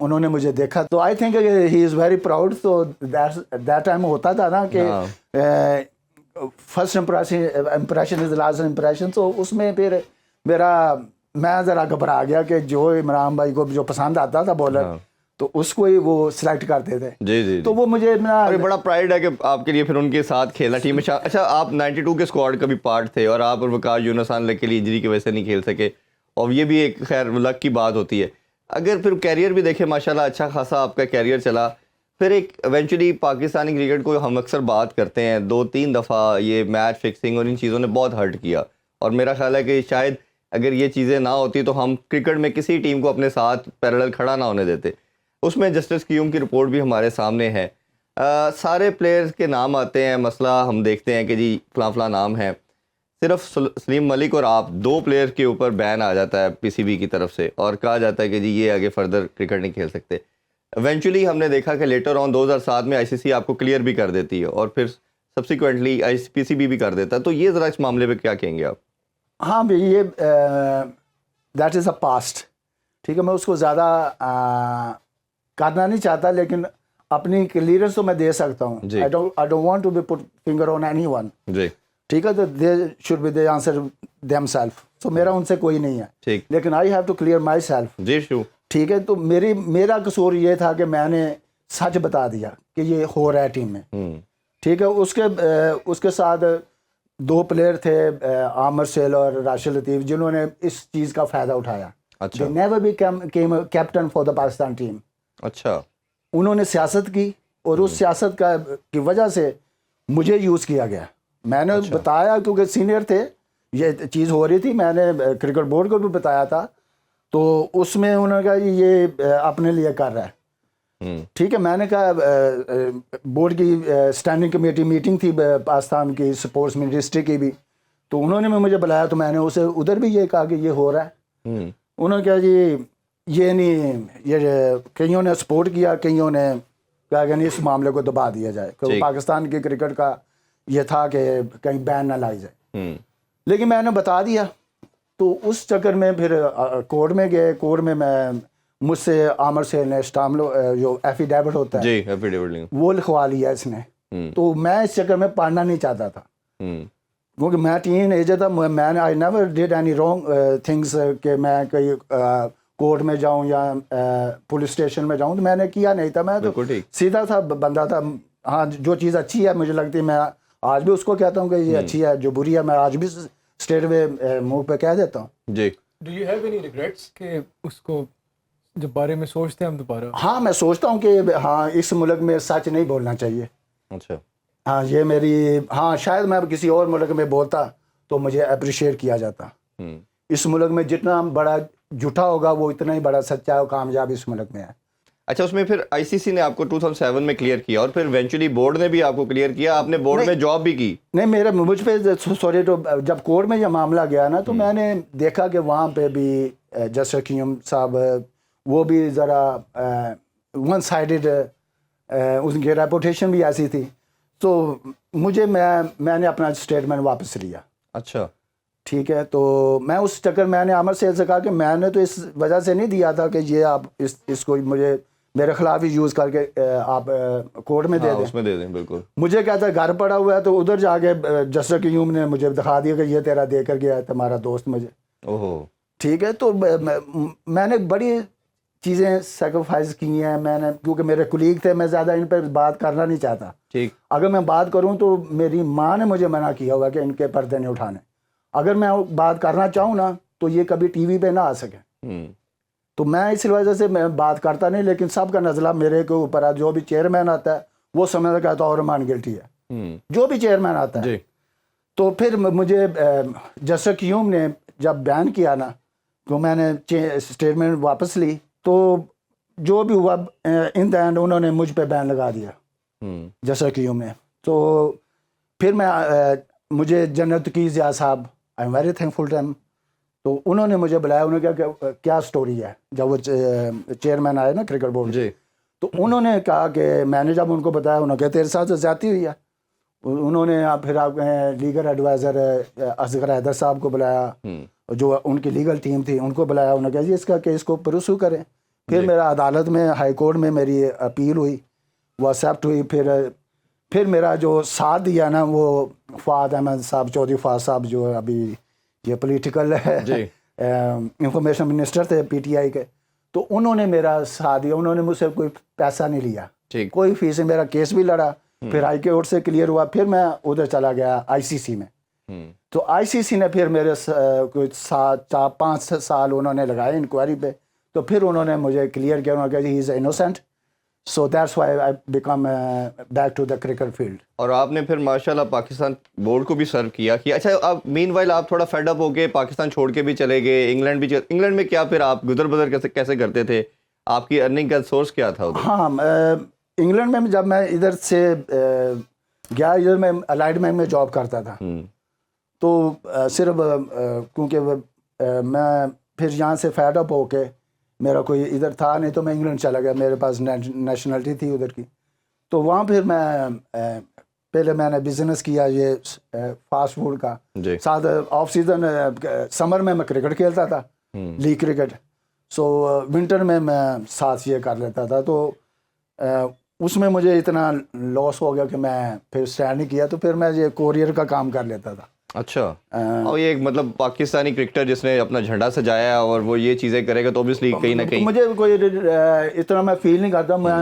انہوں نے مجھے دیکھا تو I think he is very proud. تو دیٹ ٹائم ہوتا تھا نا کہ first impression is last impression. تو اس میں پھر میں ذرا گھبرا گیا کہ جو عمران بھائی کو جو پسند آتا تھا بولر تو اس کو ہی وہ سلیکٹ کرتے تھے. جی تو وہ مجھے بڑا پرائڈ ہے کہ آپ کے لیے پھر ان کے ساتھ کھیلنا ٹیم میں. اچھا آپ 92 کے اسکواڈ کا بھی پارٹ تھے اور آپ اور وقار یونس کے لیے انجری کی وجہ سے نہیں کھیل سکے, اور یہ بھی ایک خیر لک کی بات ہوتی ہے. اگر پھر کیریئر بھی دیکھیں ماشاءاللہ اچھا خاصا آپ کا کیریئر چلا, پھر ایک ایونچولی پاکستانی کرکٹ کو ہم اکثر بات کرتے ہیں 2-3 دفعہ یہ میچ فکسنگ اور ان چیزوں نے بہت ہرٹ کیا, اور میرا خیال ہے کہ شاید اگر یہ چیزیں نہ ہوتی تو ہم کرکٹ میں کسی ٹیم کو اپنے ساتھ پیرلل کھڑا نہ ہونے دیتے. اس میں جسٹس قیوم کی رپورٹ بھی ہمارے سامنے ہے, سارے پلیئرز کے نام آتے ہیں, مسئلہ ہم دیکھتے ہیں کہ جی فلاں فلاں نام ہے, صرف سلیم ملک اور آپ 2 پلیئر کے اوپر بین آ جاتا ہے پی سی بی کی طرف سے, اور کہا جاتا ہے کہ جی یہ آگے فردر کرکٹ نہیں کھیل سکتے. ایونچولی ہم نے دیکھا کہ لیٹر آن 2007 میں آئی سی سی آپ کو کلیئر بھی کر دیتی ہے, اور پھر سبسیکوینٹلی پی سی بی بھی کر دیتا ہے. تو یہ ذرا اس معاملے پہ کیا کہیں گے آپ؟ ہاں بھائی یہ دیٹ از اے پاسٹ, ٹھیک ہے, میں اس کو زیادہ کرنا نہیں چاہتا, لیکن اپنی کلیئرنس تو میں دے سکتا ہوں. I don't want to be put finger on anyone. جی ٹھیک ہے, تو they should be they answer themselves. So میرا ان سے کوئی نہیں ہے, لیکن I have to clear myself. جی شو ٹھیک ہے, تو میرا قصور یہ تھا کہ میں نے سچ بتا دیا کہ یہ ہو رہا ہے ٹیم میں. ٹھیک ہے, اس کے ساتھ 2 پلیئر تھے, عامر سیل اور راشد لطیف, جنہوں نے اس چیز کا فائدہ اٹھایا. They never became a captain for the Pakistan team. اچھا, انہوں نے سیاست کی, اور اس سیاست کی وجہ سے مجھے یوز کیا گیا. میں نے بتایا کیونکہ سینئر تھے, یہ چیز ہو رہی تھی, میں نے کرکٹ بورڈ کو بھی بتایا تھا, تو اس میں انہوں نے کہا یہ اپنے لیے کر رہا ہے. ٹھیک ہے, میں نے کہا بورڈ کی اسٹینڈنگ کمیٹی میٹنگ تھی پاکستان کی اسپورٹس منسٹری کی بھی, تو انہوں نے مجھے بلایا, تو میں نے اسے ادھر بھی یہ کہا کہ یہ ہو رہا ہے. انہوں نے کہا جی یہ نہیں, یہ کئیوں نے سپورٹ کیا, کئیوں نے کہا کہ نہیں اس معاملے کو دبا دیا جائے, کیونکہ پاکستان کی کرکٹ کا یہ تھا کہ کہیں بین نہ لائی جائے. لیکن میں نے بتا دیا, تو اس چکر میں پھر کورٹ میں گئے. کورٹ میں مجھ سے عامر سے نے اسٹاملو جو ایفیڈیوٹ ہوتا ہے وہ لکھوا لیا اس نے. تو میں اس چکر میں پڑھنا نہیں چاہتا تھا, کیونکہ میں ٹین ایجر تھا. میں نے I never did any wrong things کہ میں کہیں کورٹ میں جاؤں یا پولیس اسٹیشن میں جاؤں, تو میں نے کیا نہیں تھا. میں تو سیدھا تھا بندہ تھا. ہاں جو چیز اچھی ہے مجھے لگتی ہے, میں آج بھی اس کو کہتا ہوں کہ یہ اچھی ہے, جو بری ہے میں آج بھی اسٹیٹ وے منہ پہ کہہ دیتا ہوں. جی, do you have any regrets کہ اس کو جب بارے میں سوچتے ہیں ہم دوبارہ؟ ہاں میں سوچتا ہوں کہ ہاں اس ملک میں سچ نہیں بولنا چاہیے. اچھا, ہاں یہ میری, ہاں شاید میں کسی اور ملک میں بولتا تو مجھے اپریشیٹ کیا جاتا. اس ملک میں جتنا بڑا جھوٹا ہوگا وہ اتنا ہی بڑا سچا اور کامیاب اس ملک میں ہے. اچھا, اس میں پھر آئی سی سی نے آپ کو 2007 میں کلیئر کیا, اور پھر ایونچولی بورڈ نے بھی آپ کو کلیئر کیا, آپ نے بورڈ میں جاب بھی کی. نہیں, مجھ پہ سوری, تو جب کورٹ میں یہ معاملہ گیا نا, تو میں نے دیکھا کہ وہاں پہ بھی جسٹس قیوم صاحب وہ بھی ذرا ون سائیڈڈ, ان کی ریپوٹیشن بھی ایسی تھی. تو میں نے اپنا اسٹیٹمنٹ واپس لیا. اچھا, ٹھیک ہے, تو میں اس چکر میں نے عامر سے کہا کہ میں نے تو اس وجہ سے نہیں دیا تھا کہ یہ آپ اس کو مجھے میرے خلاف ہی یوز کر کے آپ کورٹ میں دے دیں. اس میں دے دیں, بالکل. مجھے کہتا ہے گھر پڑا ہوا ہے, تو ادھر جا کے جسٹس قیوم نے مجھے دکھا دیا کہ یہ تیرا دے کر گیا ہے تمہارا دوست مجھے. ٹھیک ہے, تو میں نے بڑی چیزیں سیکریفائز کی ہیں میں نے, کیونکہ میرے کولیگ تھے, میں زیادہ ان پہ بات کرنا نہیں چاہتا. ٹھیک, اگر میں بات کروں تو میری ماں نے مجھے منع کیا ہوگا کہ ان کے پردے نہیں اٹھانے. اگر میں بات کرنا چاہوں نا تو یہ کبھی ٹی وی پہ نہ آ سکے. تو میں اس وجہ سے میں بات کرتا نہیں, لیکن سب کا نزلہ میرے کے اوپر ہے. جو بھی چیئرمین آتا ہے وہ سمجھتا کہتا ہے عثمان گلٹی ہے, جو بھی چیئرمین آتا ہے. تو پھر مجھے جسٹس قیوم نے جب بیان کیا نا, تو میں نے اسٹیٹمنٹ واپس لی, تو جو بھی ہوا ان دا اینڈ انہوں نے مجھ پہ بین لگا دیا جسٹس قیوم نے. تو پھر مجھے جنرل تقی ضیاء صاحب, I am very thankful to him, تو انہوں نے مجھے بلایا. انہوں نے کہا کہ کیا سٹوری ہے, جب وہ چیئرمین آئے نا کرکٹ بورڈ. جی, تو انہوں نے کہا کہ میں نے جب ان کو بتایا, انہوں نے کہا تیرے ساتھ زیادتی ہوئی ہے. انہوں نے پھر آپ لیگل ایڈوائزر اصغر حیدر صاحب کو بلایا, جو ان کی لیگل ٹیم تھی ان کو بلایا. انہوں نے کہا جی اس کا کیس کو پرسو کریں. پھر میرا عدالت میں ہائی کورٹ میں میری اپیل ہوئی, وہ ایکسیپٹ ہوئی. پھر میرا جو ساتھ دیا نا وہ فواد احمد صاحب, چودھری فواد صاحب جو ابھی یہ پولیٹیکل انفارمیشن منسٹر تھے پی ٹی آئی کے, تو انہوں نے میرا ساتھ دیا. انہوں نے مجھ سے کوئی پیسہ نہیں لیا, کوئی فیس نہیں. میرا کیس بھی لڑا, پھر ہائی کورٹ سے کلیئر ہوا. پھر میں ادھر چلا گیا آئی سی سی میں. تو آئی سی سی نے پھر میرے کوئی 4-5 سال انہوں نے لگائے انکوائری پہ. تو پھر انہوں نے مجھے کلیئر کیا, انہوں نے کہا he is innocent. So that's why I became back to the cricket field. اور آپ نے پھر ماشاءاللہ پاکستان بورڈ کو بھی سرو کیا. اچھا آپ مین وائل آپ تھوڑا فیڈ اپ ہو کے پاکستان چھوڑ کے بھی چلے گئے, انگلینڈ میں کیا پھر آپ گزر بسر کیسے کرتے تھے, آپ کی ارننگ کا سورس کیا تھا ادھر؟ ہاں, انگلینڈ میں جب میں ادھر سے گیا, ادھر میں الائڈ میں جاب کرتا تھا. تو صرف کیونکہ میں پھر یہاں سے فیڈ اپ ہو کے میرا کوئی ادھر تھا نہیں, تو میں انگلینڈ چلا گیا. میرے پاس نیشنلٹی تھی ادھر کی. تو وہاں پھر پہلے میں نے بزنس کیا یہ فاسٹ فوڈ کا. ساتھ آف سیزن سمر میں کرکٹ کھیلتا تھا, لیگ کرکٹ. سو ونٹر میں ساتھ یہ کر لیتا تھا. تو اس میں مجھے اتنا لاس ہو گیا کہ میں پھر اسٹینڈ نہیں کیا. تو پھر میں یہ کوریئر کا کام کر لیتا تھا. اچھا, اور یہ مطلب پاکستانی کرکٹر جس نے اپنا جھنڈا سجایا اور وہ یہ چیزیں کرے گا تو اوبیسلی کہیں نہ کہیں مجھے کوئی اتنا میں فیل نہیں کرتا. میں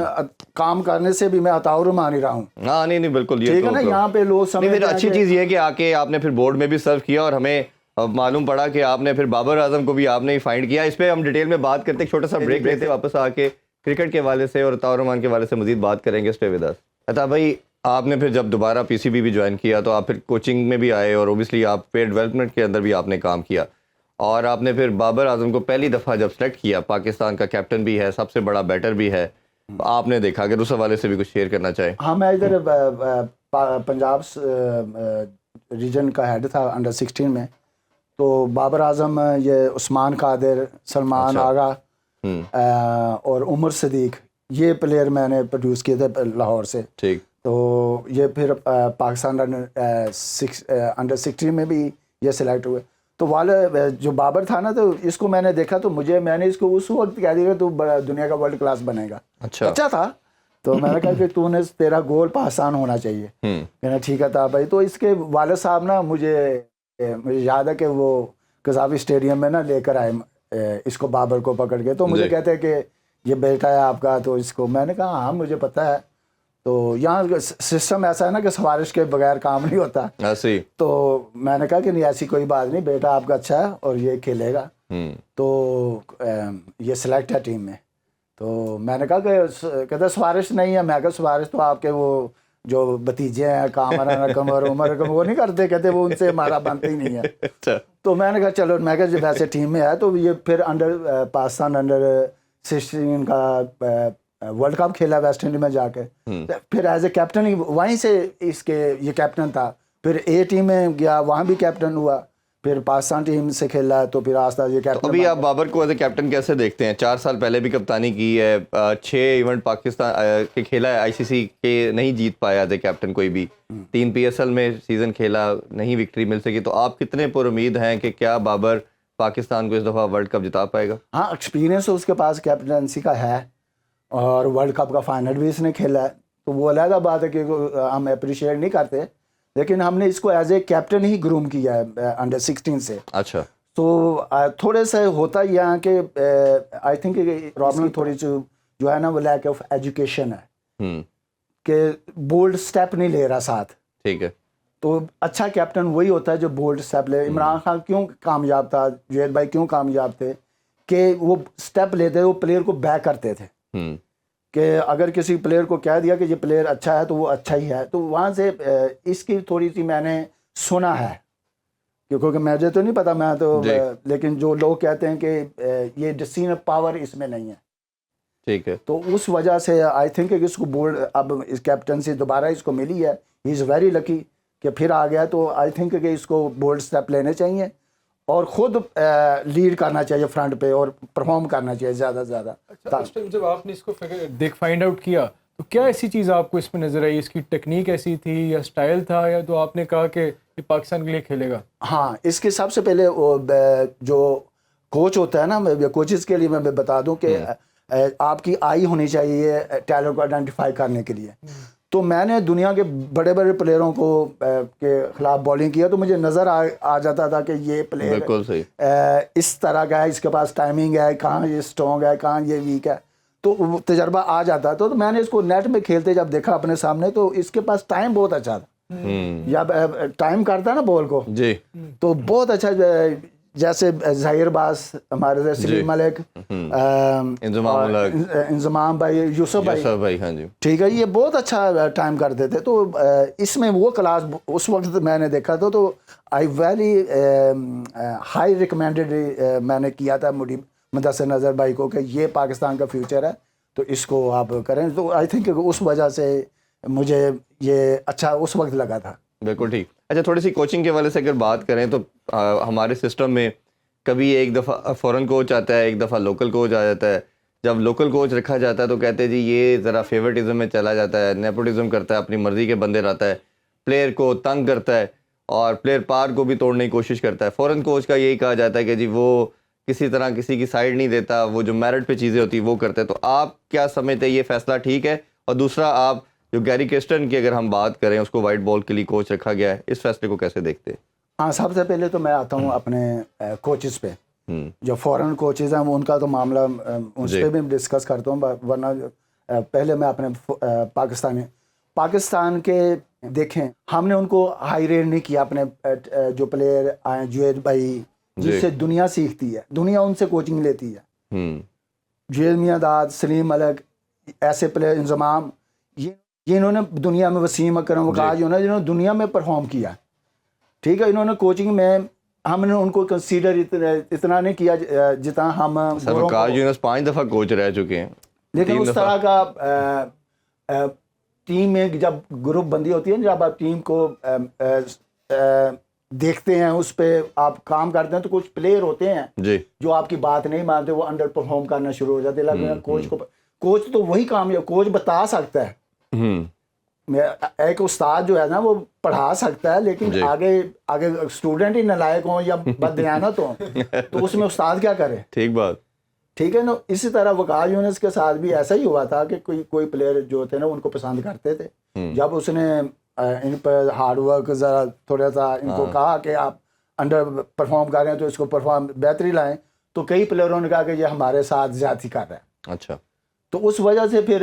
کام کرنے سے بھی میں عطاء مان ہی رہا ہوں. ہاں نہیں بالکل, یہ ٹھیک ہے نا. یہاں پہ لوگ پھر اچھی چیز یہ ہے کہ آ کے آپ نے پھر بورڈ میں بھی سرو کیا, اور ہمیں معلوم پڑا کہ آپ نے پھر بابر اعظم کو بھی آپ نے ہی فائنڈ کیا. اس پہ ہم ڈیٹیل میں بات کرتے, ایک چھوٹا سا بریک لیتے, واپس آ کے کرکٹ کے حوالے سے اور عطاء الرحمان کے حوالے سے مزید بات کریں گے. Stay with us. عطا بھائی, آپ نے پھر جب دوبارہ پی سی بی بھی جوائن کیا تو آپ پھر کوچنگ میں بھی آئے, اور اوبیسلی آپ پلیئر ڈیولپمنٹ کے اندر بھی آپ نے کام کیا, اور آپ نے پھر بابر اعظم کو پہلی دفعہ جب سلیکٹ کیا, پاکستان کا کیپٹن بھی ہے, سب سے بڑا بیٹر بھی ہے, آپ نے دیکھا, اگر اس حوالے سے بھی کچھ شیئر کرنا چاہیں. ہاں, میں ادھر پنجاب ریجن کا ہیڈ تھا انڈر 16 میں. تو بابر اعظم, یہ عثمان قادر, سلمان آغا اور عمر صدیق, یہ پلیئر میں نے پروڈیوس کیے تھے لاہور سے. ٹھیک. تو یہ پھر پاکستان انڈر 16 میں بھی یہ سلیکٹ ہوئے. تو والے جو بابر تھا نا, تو اس کو میں نے دیکھا تو میں نے اس کو اس وقت کہہ دیا تو دنیا کا ورلڈ کلاس بنے گا. اچھا تھا. تو میں نے کہا کہ تیرا گول پاکستان ہونا چاہیے. میں نے ٹھیک ہے تھا بھائی. تو اس کے والد صاحب نا مجھے یاد ہے کہ وہ قذافی اسٹیڈیم میں نا لے کر آئے اس کو, بابر کو پکڑ کے. تو مجھے کہتے ہیں کہ یہ بیٹا ہے آپ کا. تو اس کو میں نے کہا ہاں مجھے پتہ ہے. تو یہاں سسٹم ایسا ہے نا کہ سفارش کے بغیر کام نہیں ہوتا. تو میں نے کہا کہ نہیں ایسی کوئی بات نہیں, بیٹا آپ کا اچھا ہے اور یہ کھیلے گا. تو یہ سلیکٹ ہے ٹیم میں. تو میں نے کہا کہ کہتے سفارش نہیں ہے. میں کہا سفارش تو آپ کے وہ جو بھتیجے ہیں کامران رقم اور عمر رقم وہ نہیں کرتے, کہتے وہ ان سے ہمارا بنتا ہی نہیں ہے. تو میں نے کہا چلو, میں کہا جب ایسے ٹیم میں ہے تو یہ پھر پاکستان انڈر 16 کا ورلڈ کپ کھیلا ویسٹ انڈیز میں جا کے. پھر ایز اے کیپٹن ہی وہیں سے اس کے یہ کیپٹن تھا. پھر اے ٹیم میں گیا, وہاں بھی کیپٹن ہوا. پھر پاکستان ٹیم سے کھیلا تو پھر آستہ یہ کیپٹن. ابھی آپ بابر کو ایز اے کیپٹن کیسے دیکھتے ہیں؟ 4 سال پہلے بھی کپتانی کی ہے, 6 ایونٹ پاکستان کے کھیلا ہے, آئی سی سی کے نہیں جیت پایا ایز اے کیپٹن کوئی بھی, 3 پی ایس ایل میں سیزن کھیلا, نہیں وکٹری مل سکی. تو آپ کتنے پر امید ہیں کہ کیا بابر پاکستان کو اس دفعہ ورلڈ کپ جتا پائے گا؟ ہاں, ایکسپیرینس اس کے پاس کیپٹنسی کا ہے, اور ورلڈ کپ کا فائنل بھی اس نے کھیلا ہے. تو وہ علیحدہ بات ہے کہ ہم اپریشیٹ نہیں کرتے, لیکن ہم نے اس کو as a captain he groom کیا ہے انڈر 16 سے. اچھا. تو تھوڑے سے ہوتا یہاں کہ آئی تھنک پرابلم تھوڑی جو ہے نا وہ لیک آف ایجوکیشن ہے, کہ بولڈ اسٹیپ نہیں لے رہا ساتھ. ٹھیک ہے. تو اچھا کیپٹن وہی ہوتا ہے جو بولڈ اسٹیپ لے. عمران خان کیوں کامیاب تھا, جوید بھائی کیوں کامیاب تھے, کہ وہ اسٹیپ لیتے, وہ پلیئر کو بیک کرتے تھے. کہ اگر کسی پلیئر کو کہہ دیا کہ یہ پلیئر اچھا ہے تو وہ اچھا ہی ہے. تو وہاں سے اس کی تھوڑی سی میں نے سنا ہے, کیونکہ مجھے تو نہیں پتا, میں تو لیکن جو لوگ کہتے ہیں کہ یہ ڈسیزن پاور اس میں نہیں ہے. ٹھیک ہے. تو اس وجہ سے آئی تھنک کہ اس کو بولڈ اب اس کیپٹنسی دوبارہ اس کو ملی ہے. ہی از ویری لکی کہ پھر آ گیا. تو آئی تھنک کہ اس کو بولڈ اسٹیپ لینے چاہیے اور خود لیڈ کرنا چاہیے فرنٹ پہ, اور پرفارم کرنا چاہیے زیادہ سے زیادہ. اچھا, اس ٹائم جب آپ نے اس کو فائنڈ آؤٹ کیا تو کیا ایسی چیز آپ کو اس میں نظر آئی؟ اس کی ٹیکنیک ایسی تھی یا اسٹائل تھا, یا تو آپ نے کہا کہ یہ پاکستان کے لیے کھیلے گا؟ ہاں, اس کے سب سے پہلے جو کوچ ہوتا ہے نا, کوچز کے لیے میں بتا دوں کہ آپ کی آئی ہونی چاہیے ٹیلنٹ کو آئیڈینٹیفائی کرنے کے لیے. تو میں نے دنیا کے بڑے بڑے پلیئروں کو کے خلاف بالنگ کیا تو مجھے نظر آ جاتا تھا کہ یہ پلیئر بالکل صحیح اس طرح کا ہے, اس کے پاس ٹائمنگ ہے, کہاں یہ اسٹرانگ ہے, کہاں یہ ویک ہے. تو تجربہ آ جاتا. تو میں نے اس کو نیٹ میں کھیلتے جب دیکھا اپنے سامنے تو اس کے پاس ٹائم بہت اچھا تھا. جب ٹائم کرتا ہے نا بال کو جی تو بہت اچھا, جیسے ظہیر باز ہمارے سے, سلیم ملک, انضمام بھائی, یوسف بھائی, ہاں جی ٹھیک ہے, یہ بہت اچھا ٹائم کرتے تھے. تو اس میں وہ کلاس اس وقت میں نے دیکھا تھا تو آئی ویری ہائی ریکمینڈیڈ میں نے کیا تھا مدثر نظر بھائی کو کہ یہ پاکستان کا فیوچر ہے تو اس کو آپ کریں. تو آئی تھنک اس وجہ سے مجھے یہ اچھا اس وقت لگا تھا. بالکل ٹھیک. اچھا تھوڑی سی کوچنگ کے والے سے اگر بات کریں تو ہمارے سسٹم میں کبھی ایک دفعہ فورن کوچ آتا ہے, ایک دفعہ لوکل کوچ آ جاتا ہے. جب لوکل کوچ رکھا جاتا ہے تو کہتے ہیں جی یہ ذرا فیورٹزم میں چلا جاتا ہے, نیپوٹزم کرتا ہے, اپنی مرضی کے بندے لاتا ہے, پلیئر کو تنگ کرتا ہے اور پلیئر پار کو بھی توڑنے کی کوشش کرتا ہے. فورن کوچ کا یہی کہا جاتا ہے کہ جی وہ کسی طرح کسی کی سائڈ نہیں دیتا, وہ جو میرٹ پہ چیزیں ہوتی ہیں وہ کرتے ہیں. تو آپ کیا سمجھتے ہیں یہ فیصلہ ٹھیک ہے؟ اور دوسرا آپ جو گیری کرسٹن کی اگر ہم بات کریں, اس کو وائٹ بال کے لیے کوچ رکھا گیا ہے, اس فیصلے کو کیسے دیکھتے ہیں؟ ہاں, سب سے پہلے تو میں آتا ہوں اپنے کوچز پہ. جو فورن کوچز ہیں ان کا تو معاملہ اس پہ بھی ڈسکس کرتا ہوں, ورنہ پہلے میں اپنے پاکستان کے دیکھیں, ہم نے ان کو ہائی ریٹ نہیں کیا. اپنے جو پلیئر آئے جوید بھائی جس سے دنیا سیکھتی ہے, دنیا ان سے کوچنگ لیتی ہے. جوید میاں داد, سلیم ملک, ایسے پلیئر, انضمام, یہ انہوں نے دنیا میں, وسیم اکرم وقاص جو ہے جنہوں نے دنیا میں پرفارم کیا, ٹھیک ہے. انہوں نے کوچنگ میں ہم نے ان کو کنسیڈر اتنا نہیں کیا جتنا ہم وقاص یونس 5 دفعہ کوچ رہ چکے ہیں. لیکن اس طرح کا ٹیم میں جب گروپ بندی ہوتی ہے, جب آپ ٹیم کو دیکھتے ہیں, اس پہ آپ کام کرتے ہیں, تو کچھ پلیئر ہوتے ہیں جو آپ کی بات نہیں مانتے, وہ انڈر پرفارم کرنا شروع ہو جاتے ہیں. لیکن کوچ تو وہی کام ہے, کوچ بتا سکتا ہے. ایک استاد جو ہے نا وہ پڑھا سکتا ہے, لیکن آگے اسٹوڈنٹ ہی نالائق ہوں یا بددیانت ہوں تو اس میں استاد کیا کرے. ٹھیک بات, ٹھیک ہے نا. اسی طرح وقاص یونس کے ساتھ بھی ایسا ہی ہوا تھا کہ کوئی پلیئر جو تھے نا ان کو پسند کرتے تھے. جب اس نے ان پر ہارڈ ورک ذرا تھوڑا سا ان کو کہا کہ آپ انڈر پرفارم کر رہے ہیں تو اس کو پرفارم بہتری لائیں, تو کئی پلیئروں نے کہا کہ یہ ہمارے ساتھ زیادتی کر رہا ہے. اچھا. تو اس وجہ سے پھر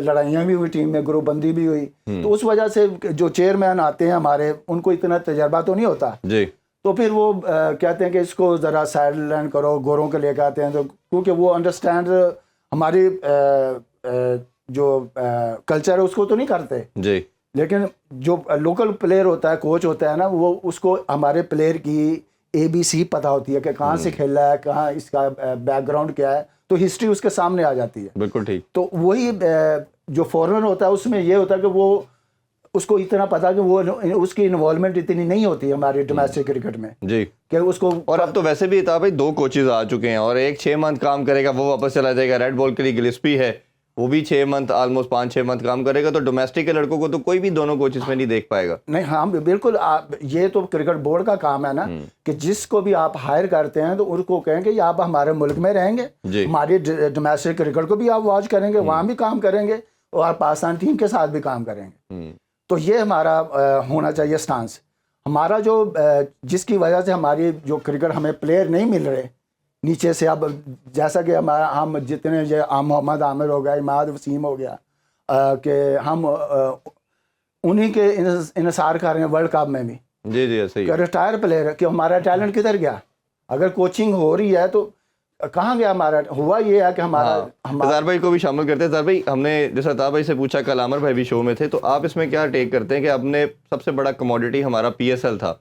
لڑائیاں بھی ہوئی, ٹیم میں گروپ بندی بھی ہوئی. تو اس وجہ سے جو چیئرمین آتے ہیں ہمارے, ان کو اتنا تجربہ تو نہیں ہوتا جی. تو پھر وہ کہتے ہیں کہ اس کو ذرا سائڈ لائن کرو, گوروں کے لے کے آتے ہیں. تو کیونکہ وہ انڈرسٹینڈ ہماری جو کلچر ہے اس کو تو نہیں کرتے جی. لیکن جو لوکل پلیئر ہوتا ہے, کوچ ہوتا ہے نا, وہ اس کو ہمارے پلیئر کی ABC پتہ ہوتی ہے کہ کہاں سے کھیل رہا ہے, کہاں اس کا بیک گراؤنڈ کیا ہے, تو ہسٹری اس کے سامنے آ جاتی ہے. بالکل ٹھیک. تو وہی جو فورنر ہوتا ہے اس میں یہ ہوتا ہے کہ وہ اس کو اتنا پتا کہ وہ اس کی انوالومنٹ اتنی نہیں ہوتی ہماری ڈومیسٹک کرکٹ میں جی, کہ اس کو. اور اب تو ویسے بھی تھا بھائی 2 کوچز آ چکے ہیں, اور ایک 6 منتھ کام کرے گا وہ واپس چلا جائے گا. ریڈ بال کے لیے گلسپی ہے, وہ بھی 6 منتھ آلموسٹ 5-6 منتھ کام کرے گا. تو ڈومیسٹک کے لڑکوں کو تو کوئی بھی دونوں کوچز میں نہیں دیکھ پائے گا. نہیں, ہاں بالکل, یہ تو کرکٹ بورڈ کا کام ہے نا کہ جس کو بھی آپ ہائر کرتے ہیں تو ان کو کہیں کہ آپ ہمارے ملک میں رہیں گے, ہماری ڈومیسٹک کرکٹ کو بھی آپ واچ کریں گے, وہاں بھی کام کریں گے, اور پاکستان ٹیم کے ساتھ بھی کام کریں گے. تو یہ ہمارا ہونا چاہیے سٹانس ہمارا, جو جس کی وجہ سے ہماری جو کرکٹ ہمیں پلیئر نہیں مل رہے نیچے سے. اب جیسا کہ ہم جتنے محمد عامر ہو گیا, اماد وسیم ہو گیا, کہ ہم انہی کے انحصار کر رہے ہیں ورلڈ کپ میں بھی. جی جی صحیح. ریٹائر پلیئر کہ ہمارا ٹیلنٹ کدھر گیا؟ اگر کوچنگ ہو رہی ہے تو کہاں گیا ہمارا؟ ہوا یہ ہے کہ ہمارا. اظہر بھائی کو بھی شامل کرتے ہیں. اظہر بھائی, ہم نے جیسا عطا بھائی سے پوچھا, کل عامر بھائی بھی شو میں تھے, تو آپ اس میں کیا ٹیک کرتے ہیں کہ اب نے سب سے بڑا کموڈیٹی ہمارا PSL تھا,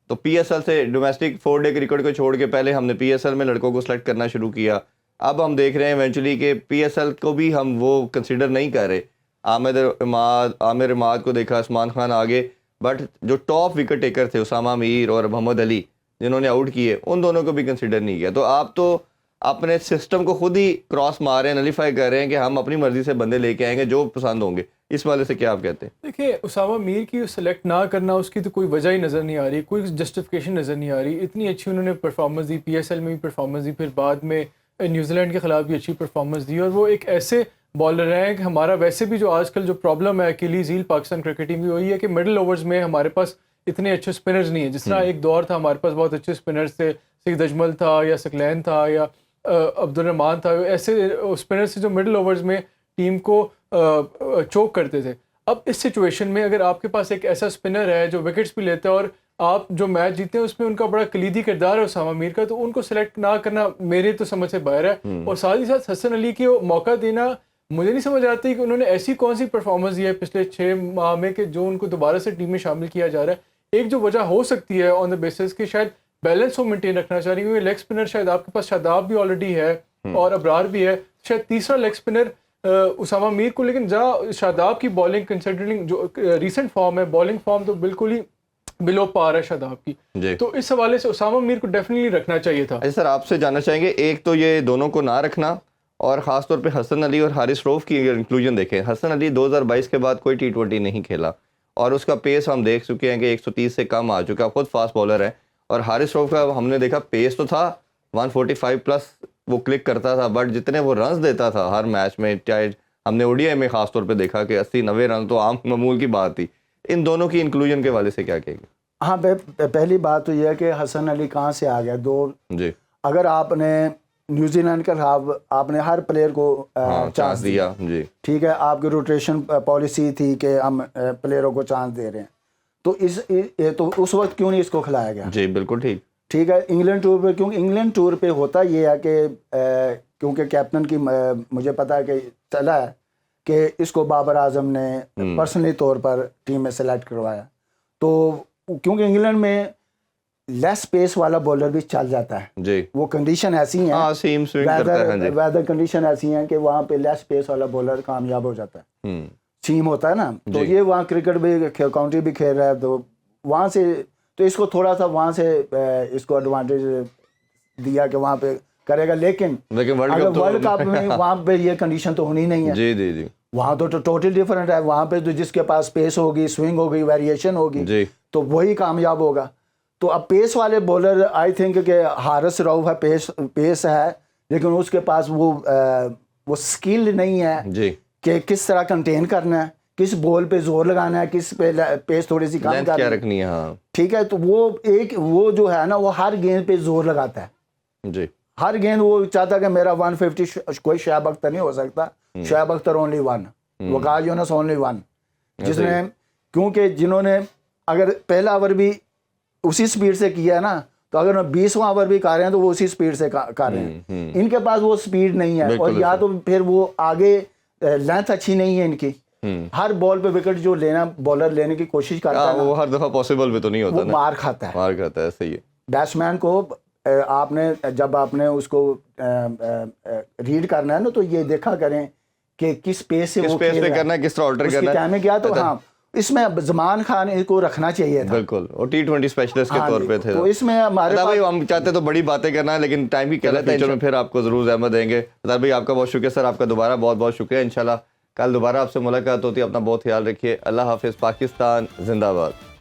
تو PSL سے ڈومیسٹک 4 ڈے کرکٹ کو چھوڑ کے پہلے ہم نے PSL میں لڑکوں کو سلیکٹ کرنا شروع کیا. اب ہم دیکھ رہے ہیں ایونچولی کہ PSL کو بھی ہم وہ کنسیڈر نہیں کر رہے. عامر اماد کو دیکھا, عثمان خان آگے, بٹ جو ٹاپ وکٹ ٹیکر تھے اسامہ میر اور محمد علی جنہوں نے آؤٹ کیے, ان دونوں کو بھی کنسیڈر نہیں کیا. تو آپ تو اپنے سسٹم کو خود ہی کراس مار رہے ہیں, نلیفائی کر رہے ہیں کہ ہم اپنی مرضی سے بندے لے کے آئیں گے جو پسند ہوں گے. اس والے سے کیا آپ کہتے ہیں؟ دیکھیں, اسامہ میر کی سلیکٹ نہ کرنا اس کی تو کوئی وجہ ہی نظر نہیں آ رہی, کوئی جسٹیفیکیشن نظر نہیں آ رہی. اتنی اچھی انہوں نے پرفارمنس دی, PSL میں بھی پرفارمنس دی, پھر بعد میں نیوزی لینڈ کے خلاف بھی اچھی پرفارمنس دی اور وہ ایک ایسے بالر ہیں کہ ہمارا ویسے بھی جو آج کل جو پرابلم ہے Achilles heel Pakistan cricket team کی وہی ہے کہ مڈل اوورز میں ہمارے پاس اتنے اچھے اسپنرز نہیں ہیں. جس طرح ایک دور تھا ہمارے پاس بہت اچھے اسپنرز تھے, سید اجمل تھا یا سکلین تھا یا عبدالرحمان تھا, ایسے اسپنرز تھے جو مڈل اوورز میں ٹیم کو چوک کرتے تھے. اب اس سچویشن میں اگر آپ کے پاس ایک ایسا اسپنر ہے جو وکٹس بھی لیتا ہے اور آپ جو میچ جیتے ہیں اس میں ان کا بڑا کلیدی کردار ہے اسامہ میر کا, تو ان کو سلیکٹ نہ کرنا میرے تو سمجھ سے باہر ہے. اور ساتھ ہی ساتھ حسن علی کو موقع دینا مجھے نہیں سمجھ آتی کہ انہوں نے ایسی کون سی پرفارمنس دی ہے پچھلے 6 ماہ میں کہ جو ان کو دوبارہ سے ٹیم میں شامل کیا جا رہا ہے. ایک جو وجہ ہو سکتی ہے آن دا بیسس کہ شاید بیلنس وہ مینٹین رکھنا چاہ رہی ہے, کیونکہ لیگ اسپنر شاید آپ کے پاس شاداب بھی آلریڈی ہے اور ابرار بھی ہے, شاید تیسرا لیگ اسپنر اسامہ میر کو. لیکن جہاں شاداب کی بالنگ کنسیڈرنگ جو ریسنٹ فارم ہے, بالنگ فارم تو بالکل ہی بلو پار ہے شاداب کی, تو اس حوالے سے اسامہ میر کو ڈیفینیٹلی رکھنا چاہیے تھا. سر آپ سے جاننا چاہیں گے, ایک تو یہ دونوں کو نہ رکھنا اور خاص طور پہ حسن علی اور حارث روف کی انکلوژن دیکھیں. حسن علی 2022 کے بعد کوئی T20 نہیں کھیلا اور اس کا پیس ہم دیکھ چکے ہیں کہ 130 سے کم آ چکا, خود فاسٹ بالر ہے. اور حارث روف کا ہم نے دیکھا پیس تو تھا 145 پلس وہ کلک کرتا تھا, بٹ جتنے وہ رنز دیتا تھا ہر میچ میں, چاہے ہم نے ODI میں خاص طور پہ دیکھا کہ 80-90 رن تو عام معمول کی بات تھی. ان دونوں کی انکلوژن کے حوالے سے کیا کہے گا؟ ہاں پہلی بات تو یہ ہے کہ حسن علی کہاں سے آ گیا دو. جی اگر آپ نے نیوزی لینڈ کے خلاف آپ نے ہر پلیئر کو چانس دیا, جی ٹھیک ہے, آپ کی روٹیشن پالیسی تھی کہ ہم پلیئروں کو چانس دے رہے ہیں, تو اس وقت کیوں نہیں اس کو کھلایا گیا؟ جی بالکل ٹھیک ہے. انگلینڈ ٹور پہ, کیونکہ انگلینڈ ٹور پہ ہوتا یہ ہے کہ کیونکہ کیپٹن کی مجھے پتا ہے کہ چلا ہے کہ اس کو بابر اعظم نے پرسنلی طور پر ٹیم میں سلیکٹ کروایا, تو کیونکہ انگلینڈ میں لیس پیس والا بولر بھی چل جاتا ہے. جی وہ کنڈیشن ایسی ہیں, ویدر کنڈیشن ایسی ہیں کہ وہاں پہ لیس پیس والا بولر کامیاب ہو جاتا ہے. سیم ہوتا ہے نا, تو یہ وہاں کرکٹ بھی کاؤنٹری بھی کھیل رہا ہے, تو وہاں سے تو اس کو تھوڑا سا وہاں سے اس کو ایڈوانٹیج دیا کہ وہاں پہ کرے گا. لیکن ورلڈ کپ میں وہاں پہ یہ کنڈیشن تو ہونی نہیں ہے. جی وہاں تو ٹوٹل ڈفرنٹ ہے. وہاں پہ تو جس کے پاس پیس ہوگی, سوئنگ ہوگی, ویریشن ہوگی, تو وہی کامیاب ہوگا. تو اب پیس والے بولر آئی تھنک کہ حارث روف ہے, پیس ہے, لیکن اس کے پاس وہ سکل نہیں ہے کہ کس طرح کنٹین کرنا ہے, کس بال پہ زور لگانا ہے, کس پہ پیس تھوڑی سی کم رکھنی ہے. ٹھیک ہے, تو وہ جو ہے نا وہ ہر گیند پہ زور لگاتا ہے. جی ہر گیند وہ چاہتا کہ میرا 150 کوئی شعیب اختر نہیں ہو سکتا, شعیب اختر اونلی 1, وقار یونس اونلی 1, جس نے کیونکہ جنہوں نے اگر پہلا اوور بھی اسی سپیڈ سے کیا ہے نا, تو اگر 20واں اوور بھی کر رہے ہیں تو وہ اسی سپیڈ سے کر رہے ہیں. ان کے پاس وہ سپیڈ نہیں ہے, اور یا تو پھر وہ آگے لینتھ اچھی نہیں ہے ان کی. ہر بال پہ وکٹ جو بالر لینے کی کوشش کرتا ہے وہ ہر دفعہ پاسبل بھی تو نہیں ہوتا, وہ مار کھاتا ہے. صحیح ہے. بیٹسمین کو آپ نے جب آپ نے اس کو ریڈ کرنا ہے نا, تو یہ دیکھا کریں کہ کس پیس سے وہ کرنا ہے, کس طرح آلٹر کرنا ہے. ٹائم کیا تو ہاں اس میں زمان خان کو رکھنا چاہیے تھا. بالکل, اور T20 اسپیشلسٹ کے طور پہ تھے. تو اس میں ہمارے بھائی ہم چاہتے تو بڑی باتیں کرنا ہے, لیکن ٹائم کی قلت ہے. چلو پھر آپ کو ضرور زحمت دیں گے. بھائی آپ کا بہت شکریہ سر, آپ کا دوبارہ بہت بہت شکریہ. انشاءاللہ کل دوبارہ آپ سے ملاقات ہوتی ہے. اپنا بہت خیال رکھیے. اللہ حافظ. پاکستان زندہ باد.